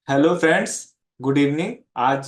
Hello friends. Good evening. आज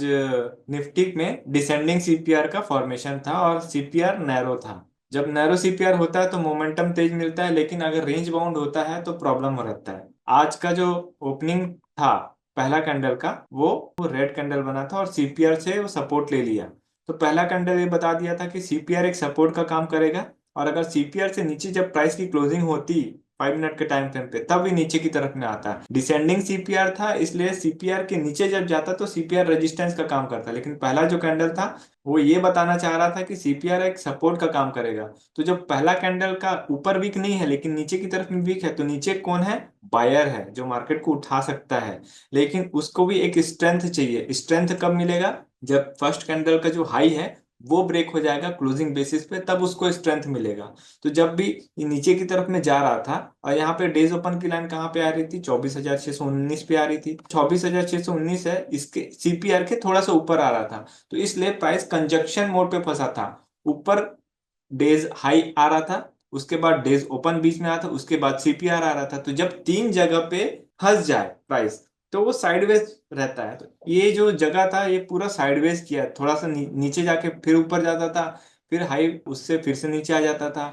Nifty में descending CPR का फॉर्मेशन था और सीपीआर नैरो था। जब नैरो सीपीआर होता है तो मोमेंटम तेज मिलता है, लेकिन अगर रेंज बाउंड होता है तो प्रॉब्लम हो रहता है। आज का जो ओपनिंग था पहला कैंडल का, वो रेड कैंडल बना था और सीपीआर से वो सपोर्ट ले लिया। तो पहला कैंडल ये बता दिया था कि सीपीआर एक सपोर्ट का काम करेगा, और अगर सीपीआर से नीचे जब प्राइस की क्लोजिंग होती 5 मिनट के टाइम फ्रेम पे, तब भी नीचे की तरफ में आता है। डिसेंडिंग सीपीआर था, इसलिए सीपीआर के नीचे जब जाता तो सीपीआर रेजिस्टेंस का काम करता, लेकिन पहला जो कैंडल था वो ये बताना चाह रहा था कि सीपीआर एक सपोर्ट का काम करेगा। तो जब पहला कैंडल का ऊपर वीक नहीं है लेकिन नीचे की तरफ में वीक है, तो नीचे कौन है? बायर है, जो मार्केट को उठा सकता है। लेकिन उसको भी एक स्ट्रेंथ चाहिए। स्ट्रेंथ कब मिलेगा? जब फर्स्ट कैंडल का जो हाई है वो ब्रेक हो जाएगा क्लोजिंग बेसिस पे, तब उसको स्ट्रेंथ मिलेगा। तो जब भी ये नीचे की तरफ में जा रहा था, और यहाँ पे डेज ओपन की लाइन कहाँ पे आ रही थी? 24,619 पे आ रही थी। 24,619 है, इसके सीपीआर के थोड़ा सा ऊपर आ रहा था, तो इसलिए प्राइस कंजक्शन मोड पे फंसा था। ऊपर डेज हाई आ रहा था, उसके बाद डेज ओपन बीच में आया था, उसके बाद सीपीआर आ रहा था। तो जब तीन जगह पे फंस जाए प्राइस, तो वो साइडवेज रहता है। तो ये जो जगह था ये पूरा साइडवेज किया, थोड़ा सा नीचे जाके फिर ऊपर जाता था, फिर हाई उससे फिर से नीचे आ जाता था।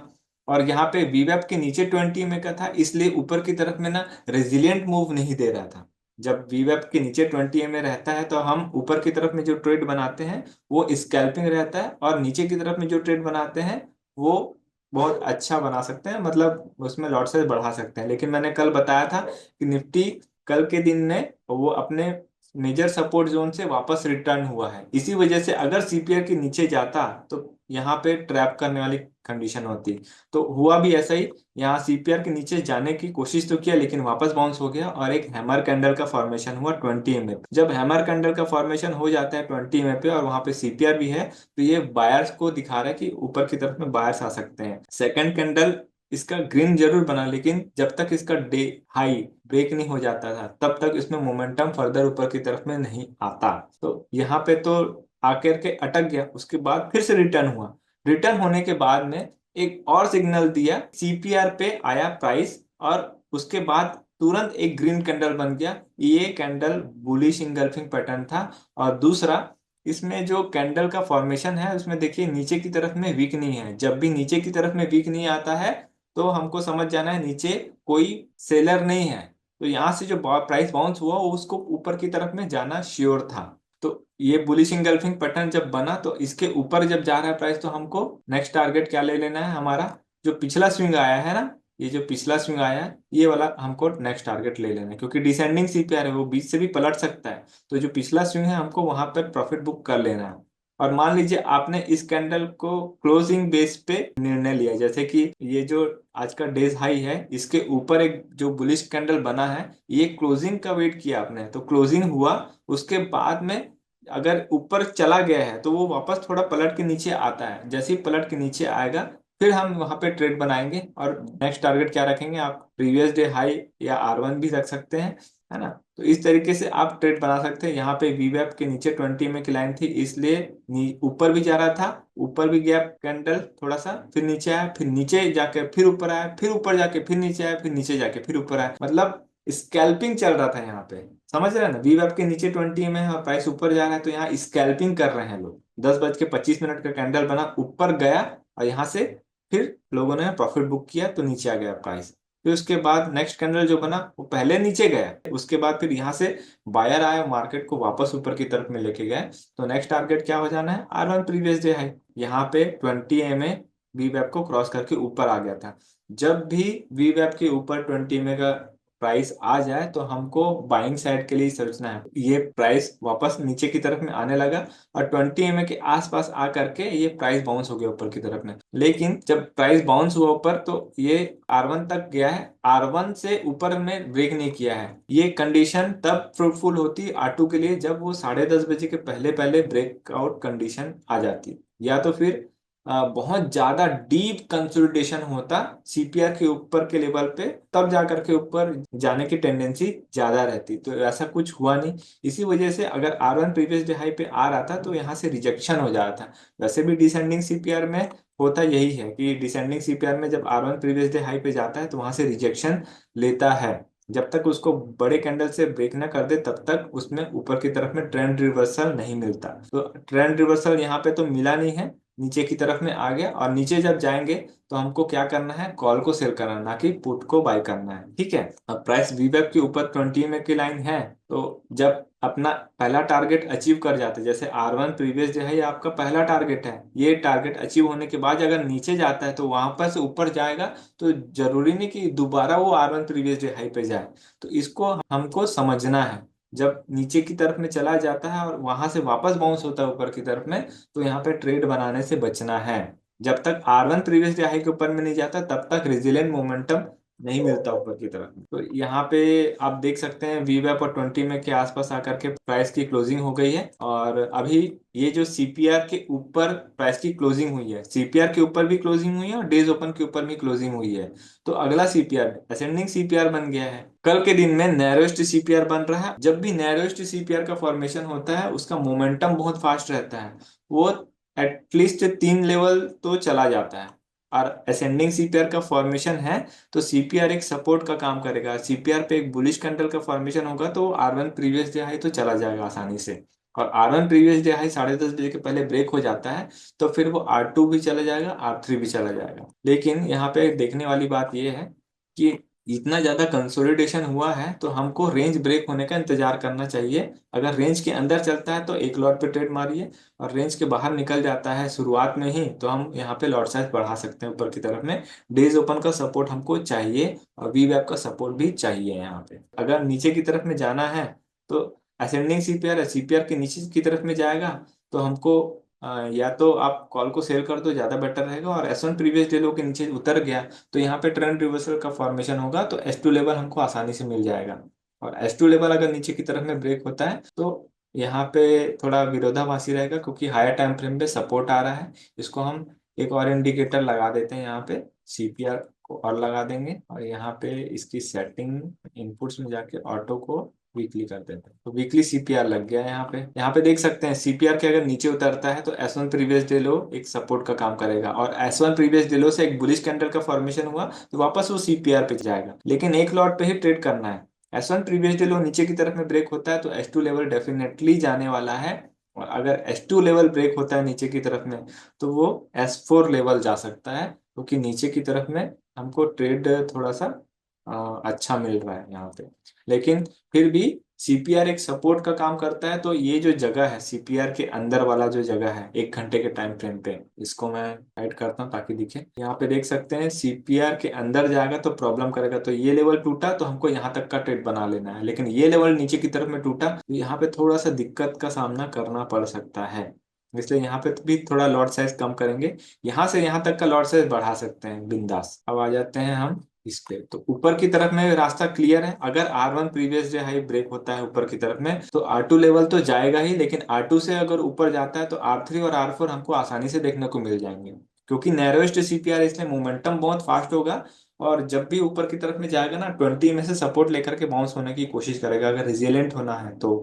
और यहाँ पे वीवेप के नीचे 20 में का था, इसलिए ऊपर की तरफ में ना रेजिलियंट मूव नहीं दे रहा था। जब वीवेप के नीचे 20 में रहता है तो हम ऊपर की तरफ में जो ट्रेड बनाते हैं वो स्कैल्पिंग रहता है, और नीचे की तरफ में जो ट्रेड बनाते हैं वो बहुत अच्छा बना सकते हैं, मतलब उसमें लॉट साइज बढ़ा सकते हैं। लेकिन मैंने कल बताया था कि निफ्टी कल के दिन में वो अपने मेजर सपोर्ट जोन से वापस रिटर्न हुआ है। इसी वजह से अगर सीपीआर के नीचे जाता तो यहाँ पे ट्रैप करने वाली कंडीशन होती। तो हुआ भी ऐसा ही। यहाँ सीपीआर के नीचे जाने की कोशिश तो किया, लेकिन वापस बाउंस हो गया और एक हैमर कैंडल का फॉर्मेशन हुआ 20 में। जब हैमर कैंडल का फॉर्मेशन हो जाता है 20 में पे और वहां पे सीपीआर भी है, तो ये बायर्स को दिखा रहा है कि ऊपर की तरफ में बायर्स आ सकते हैं। सेकंड कैंडल इसका ग्रीन जरूर बना, लेकिन जब तक इसका डे हाई ब्रेक नहीं हो जाता था तब तक इसमें मोमेंटम फर्दर ऊपर की तरफ में नहीं आता। तो यहाँ पे तो आकर के अटक गया, उसके बाद फिर से रिटर्न हुआ। रिटर्न होने के बाद में एक और सिग्नल दिया, सीपीआर पे आया प्राइस, और उसके बाद तुरंत एक ग्रीन कैंडल बन गया। ये कैंडल बुलिश इंगल्फिंग पैटर्न था। और दूसरा, इसमें जो कैंडल का फॉर्मेशन है उसमें देखिए नीचे की तरफ में वीक नहीं है। जब भी नीचे की तरफ में वीक नहीं आता है तो हमको समझ जाना है नीचे कोई सेलर नहीं है। तो यहाँ से जो प्राइस बाउंस हुआ वो उसको ऊपर की तरफ में जाना श्योर था। तो ये बुलिश इंगल्फिंग पैटर्न जब बना तो इसके ऊपर जब जा रहा है प्राइस, तो हमको नेक्स्ट टारगेट क्या ले लेना है? हमारा जो पिछला स्विंग आया है ना, ये जो पिछला स्विंग आया है ये वाला हमको नेक्स्ट टारगेट ले लेना है, क्योंकि डिसेंडिंग सीपीआर है, वो बीच से भी पलट सकता है। तो जो पिछला स्विंग है हमको वहां पर प्रॉफिट बुक कर लेना है। और मान लीजिए आपने इस कैंडल को क्लोजिंग बेस पे निर्णय लिया, जैसे कि ये जो आज का डेज हाई है इसके ऊपर एक जो बुलिश कैंडल बना है, ये क्लोजिंग का वेट किया आपने, तो क्लोजिंग हुआ, उसके बाद में अगर ऊपर चला गया है तो वो वापस थोड़ा पलट के नीचे आता है। जैसे ही पलट के नीचे आएगा फिर हम वहां पे ट्रेड बनाएंगे। और नेक्स्ट टारगेट क्या रखेंगे? आप प्रीवियस डे हाई या R1 भी रख सकते हैं, है ना? तो इस तरीके से आप ट्रेड बना सकते हैं। यहाँ पे वीवेप के नीचे 20 में की लाइन थी, इसलिए ऊपर भी जा रहा था, ऊपर भी गया कैंडल थोड़ा सा, फिर नीचे आया, फिर नीचे जाके फिर ऊपर आया, फिर ऊपर जाके फिर नीचे आया, फिर नीचे जाके फिर ऊपर आया। मतलब स्कैल्पिंग चल रहा था यहाँ पे। समझ रहे हैं ना? वीवेप के नीचे 20 में है और प्राइस ऊपर जा रहा है, तो यहाँ स्कैल्पिंग कर रहे हैं लोग। 10:25 का कैंडल बना, ऊपर गया, और यहाँ से फिर लोगों ने प्रॉफिट बुक किया तो नीचे आ गया प्राइस। फिर उसके बाद नेक्स्ट कैंडल जो बना वो पहले नीचे गया, उसके बाद फिर यहाँ से बायर आया, मार्केट को वापस ऊपर की तरफ में लेके गए। तो नेक्स्ट टारगेट क्या हो जाना है? R1 प्रीवियस डे है। यहाँ पे 20 में वीवेप को क्रॉस करके ऊपर आ गया था। जब भी वीवेप के ऊपर 20 का प्राइस आ जाए तो हमको बाइंग साइड के लिए सोचना है। ये प्राइस वापस नीचे की तरफ में आने लगा और 20 के आसपास आ करके ये प्राइस बाउंस हो गया ऊपर की तरफ में। लेकिन जब प्राइस बाउंस हुआ ऊपर तो ये R1 तक गया है, R1 से ऊपर में ब्रेक नहीं किया है। ये कंडीशन तब फ्रूटफुल होती R2 के लिए जब वो 10:30 के पहले पहले ब्रेकआउट कंडीशन आ जाती, या तो फिर बहुत ज्यादा डीप कंसोलिडेशन होता सीपीआर के ऊपर के लेवल पे, तब जाकर के ऊपर जाने की टेंडेंसी ज्यादा रहती। तो ऐसा कुछ हुआ नहीं। इसी वजह से अगर R1 प्रीवियस डे हाई पे आ रहा था तो यहाँ से रिजेक्शन हो जाता था। वैसे भी डिसेंडिंग सीपीआर में होता यही है कि डिसेंडिंग सीपीआर में जब R1 प्रीवियस डे हाई पे जाता है तो वहां से रिजेक्शन लेता है। जब तक उसको बड़े कैंडल से ब्रेक ना कर दे तब तक उसमें ऊपर की तरफ में ट्रेंड रिवर्सल नहीं मिलता। तो ट्रेंड रिवर्सल यहाँ पे तो मिला नहीं है, नीचे की तरफ में आ गया। और नीचे जब जाएंगे तो हमको क्या करना है, कॉल को सेल करना है, ना कि पुट को बाय करना है। ठीक है। अब प्राइस वीवेब के ऊपर 20 की लाइन है, तो जब अपना पहला टारगेट अचीव कर जाते हैं, जैसे R1 प्रीवियस जो है ये आपका पहला टारगेट है, ये टारगेट अचीव होने के बाद अगर नीचे जाता है तो वहां पर से ऊपर जाएगा, तो जरूरी नहीं कि दोबारा वो R1 प्रीवियस डे हाई पे जाए। तो इसको हमको समझना है। जब नीचे की तरफ में चला जाता है और वहां से वापस बाउंस होता है ऊपर की तरफ में, तो यहाँ पे ट्रेड बनाने से बचना है। जब तक R1 प्रीवियस डे हाई के ऊपर में नहीं जाता तब तक रिजिलेंट मोमेंटम नहीं मिलता ऊपर की तरफ। तो यहाँ पे आप देख सकते हैं वीवैप और 20 में के आसपास आकर के प्राइस की क्लोजिंग हो गई है। और अभी ये जो सीपीआर के ऊपर प्राइस की क्लोजिंग हुई है, सीपीआर के ऊपर भी क्लोजिंग हुई है और डेज ओपन के ऊपर भी क्लोजिंग हुई है। तो अगला सीपीआर असेंडिंग सीपीआर बन गया है। कल के दिन में नैरोएस्ट सीपीआर बन रहा है। जब भी नैरोएस्ट सीपीआर का फॉर्मेशन होता है उसका मोमेंटम बहुत फास्ट रहता है, वो एटलीस्ट 3 लेवल तो चला जाता है। और असेंडिंग सीपीआर का फॉर्मेशन है तो सीपीआर एक सपोर्ट का काम करेगा। सीपीआर पे एक बुलिश कैंडल का फॉर्मेशन होगा तो R1 प्रीवियस डे हाई तो चला जाएगा आसानी से। और R1 प्रीवियस डे हाई 10:30 बजे के पहले ब्रेक हो जाता है तो फिर वो R2 भी चला जाएगा, R3 भी चला जाएगा। लेकिन यहाँ पे देखने वाली बात यह है कि इतना ज्यादा कंसोलिडेशन हुआ है तो हमको रेंज ब्रेक होने का इंतजार करना चाहिए। अगर रेंज के अंदर चलता है तो एक लॉट पे ट्रेड मारिए, और रेंज के बाहर निकल जाता है शुरुआत में ही तो हम यहाँ पे लॉट साइज बढ़ा सकते हैं ऊपर की तरफ में। डेज ओपन का सपोर्ट हमको चाहिए और वी वेब का सपोर्ट भी चाहिए यहाँ पे। अगर नीचे की तरफ में जाना है तो असेंडिंग सीपीआर है, सीपीआर के नीचे की तरफ में जाएगा तो हमको या तो आप कॉल को सेल कर दो, ज्यादा बेटर रहेगा। और S1 प्रीवियस डे लो के नीचे उतर गया तो यहाँ पे ट्रेंड रिवर्सल का फॉर्मेशन होगा तो S2 लेवल हमको आसानी से मिल जाएगा। और S2 लेवल अगर नीचे की तरफ में ब्रेक होता है तो यहाँ पे थोड़ा विरोधाभासी रहेगा, क्योंकि हायर टाइम फ्रेम पे सपोर्ट आ रहा है। इसको हम एक और इंडिकेटर लगा देते हैं यहाँ पे, सीपीआर को और लगा देंगे, और यहाँ पे इसकी सेटिंग इनपुट्स में जाके ऑटो को वीकली कर देते हैं। तो वीकली सीपीआर लग गया है यहाँ पे। यहाँ पे देख सकते हैं सीपीआर के अगर नीचे उतरता है तो S1 प्रीवियस डे लो एक सपोर्ट का काम करेगा, और S1 प्रीवियस डे लो से एक बुलिश कैंडल का फॉर्मेशन हुआ तो वापस वो सीपीआर पे जाएगा, लेकिन एक लॉट पे ही ट्रेड करना है। S1 प्रीवियस डे लो नीचे की तरफ में ब्रेक होता है तो S2 लेवल डेफिनेटली जाने वाला है। और अगर S2 लेवल ब्रेक होता है नीचे की तरफ में तो वो S4 लेवल जा सकता है, क्योंकि नीचे की तरफ में हमको ट्रेड थोड़ा सा अच्छा मिल रहा है यहाँ पे। लेकिन फिर भी सीपीआर एक सपोर्ट का काम करता है। तो ये जो जगह है सीपीआर के अंदर वाला जो जगह है 1 घंटे के टाइम फ्रेम पे, इसको मैं हाइड करता हूँ ताकि दिखे। यहाँ पे देख सकते हैं सीपीआर के अंदर जाएगा तो प्रॉब्लम करेगा। तो ये लेवल टूटा तो हमको यहाँ तक का ट्रेड बना लेना है, लेकिन ये लेवल नीचे की तरफ में टूटा तो यहाँ पे थोड़ा सा दिक्कत का सामना करना पड़ सकता है। इसलिए यहाँ पे भी थोड़ा लॉट साइज कम करेंगे, यहाँ से यहाँ तक का लॉट साइज बढ़ा सकते हैं बिंदास। अब आ जाते हैं हम इस पे। तो ऊपर की तरफ में रास्ता क्लियर है। अगर R1 previous day high break होता है ऊपर की तरफ में तो R2 लेवल तो जाएगा ही, लेकिन R2 से अगर ऊपर जाता है तो R3 और R4 हमको आसानी से देखने को मिल जाएंगे, क्योंकि नैरोएस्ट सीपीआर इसलिए मोमेंटम बहुत फास्ट होगा। और जब भी ऊपर की तरफ में जाएगा ना 20 में से सपोर्ट लेकर के बाउंस होने की कोशिश करेगा अगर रिजिलेंट होना है तो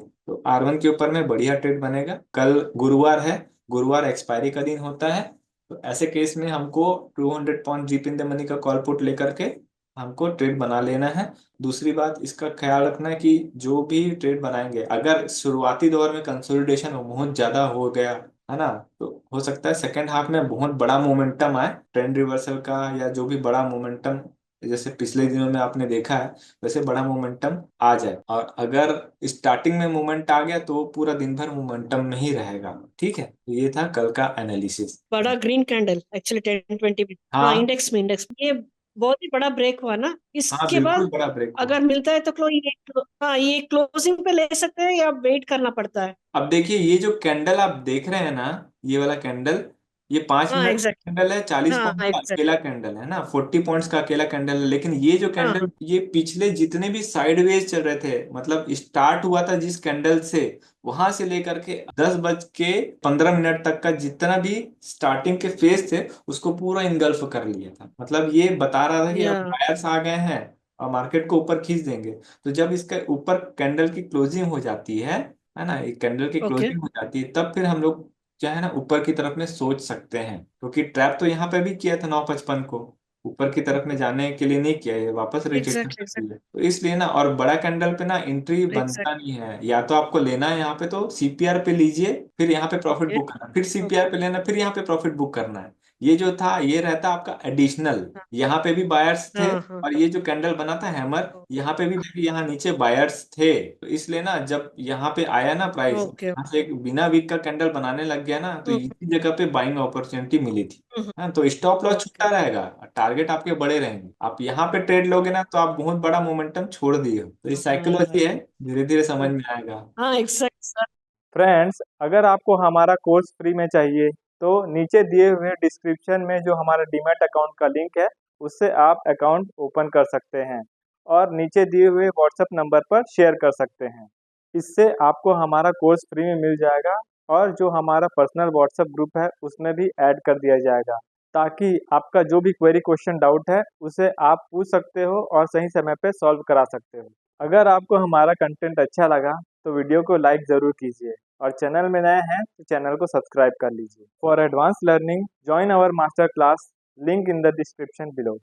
R1 के ऊपर में बढ़िया ट्रेड बनेगा। कल गुरुवार है, गुरुवार एक्सपायरी का दिन होता है, तो ऐसे केस में हमको 200 point deep in the money का कॉल पुट लेकर के हमको ट्रेड बना लेना है। दूसरी बात इसका ख्याल रखना है कि जो भी ट्रेड बनाएंगे अगर शुरुआती दौर में कंसोलिडेशन बहुत ज्यादा हो गया है ना, तो हो सकता है सेकेंड हाफ में बहुत बड़ा मोमेंटम आए ट्रेंड रिवर्सल का, या जो भी बड़ा मोमेंटम जैसे पिछले दिनों में आपने देखा है वैसे बड़ा मोमेंटम आ जाए। और अगर स्टार्टिंग में मोमेंट आ गया तो वो पूरा दिन भर मोमेंटम में ही रहेगा। ठीक है, तो ये था कल का एनालिसिस। बड़ा ग्रीन कैंडल एक्चुअली 10-20। हाँ, हाँ इंडेक्स ये बहुत ही बड़ा ब्रेक हुआ ना, हाँ इसके बिल्कुल बाद बड़ा ब्रेक हुआ। अगर मिलता है तो हाँ, ये क्लोजिंग पे ले सकते हैं या वेट करना पड़ता है? अब देखिए ये जो कैंडल आप देख रहे हैं ना, ये वाला कैंडल, ये 5 मिनट का एग्जैक्ट। कैंडल है, 40 पॉइंट हाँ का एग्जैक्ट। अकेला कैंडल है ना, 40 पॉइंट्स का अकेला कैंडल है। लेकिन ये जो हाँ कैंडल हाँ। ये पिछले जितने भी साइडवेज चल रहे थे, मतलब स्टार्ट हुआ था जिस कैंडल से वहां से लेकर के 10:15 तक का जितना भी स्टार्टिंग के फेज थे उसको पूरा इनगल्फ कर लिया था। मतलब ये बता रहा था कि अब या बायर्स आ गए हैं और मार्केट को ऊपर खींच देंगे। तो जब इसके ऊपर कैंडल की क्लोजिंग हो जाती है ना, एक कैंडल की ओके। क्लोजिंग हो जाती है तब फिर हम लोग क्या है ना ऊपर की तरफ में सोच सकते हैं, क्योंकि ट्रैप तो यहाँ पे भी किया था 9:55 को। ऊपर की तरफ में जाने के लिए नहीं किया, ये वापस रिजेक्शन एग्जैक्टली कर एग्जैक्टली दिया। तो इसलिए ना, और बड़ा कैंडल पे ना एंट्री बनता एग्जैक्टली। नहीं है। या तो आपको लेना है यहाँ पे तो सीपीआर पे लीजिए, फिर यहाँ पे प्रॉफिट ओके बुक करना, फिर ओके। सीपीआर पे लेना, फिर यहाँ पे प्रॉफिट बुक करना है। ये जो था ये रहता आपका एडिशनल। हाँ यहाँ पे भी बायर्स थे, हाँ हाँ। और ये जो कैंडल बना था हैमर, यहाँ पे भी देखिए यहाँ नीचे बायर्स थे। तो इसलिए ना जब यहाँ पे आया ना प्राइस, ओके। यहाँ से एक बिना वीक का कैंडल बनाने लग गया ना, तो इसी जगह पे बाइंग अपॉर्चुनिटी मिली थी। हाँ, तो स्टॉप लॉस ओके। छोटा रहेगा, टारगेट आपके बड़े रहेंगे। आप यहाँ पे ट्रेड लोगे ना तो आप बहुत बड़ा मोमेंटम छोड़ दिए हो। तो ये साइकोलॉजी है, धीरे धीरे समझ में आएगा। हाँ एग्जैक्ट सर। फ्रेंड्स, अगर आपको हमारा कोर्स फ्री में चाहिए तो नीचे दिए हुए डिस्क्रिप्शन में जो हमारा डीमैट अकाउंट का लिंक है, उससे आप अकाउंट ओपन कर सकते हैं और नीचे दिए हुए व्हाट्सएप नंबर पर शेयर कर सकते हैं। इससे आपको हमारा कोर्स फ्री में मिल जाएगा और जो हमारा पर्सनल व्हाट्सएप ग्रुप है उसमें भी ऐड कर दिया जाएगा, ताकि आपका जो भी क्वेरी क्वेश्चन डाउट है उसे आप पूछ सकते हो और सही समय पे सॉल्व करा सकते हो। अगर आपको हमारा कंटेंट अच्छा लगा तो वीडियो को लाइक ज़रूर कीजिए और चैनल में नए हैं तो चैनल को सब्सक्राइब कर लीजिए। For advance learning join our master class, link in the description below.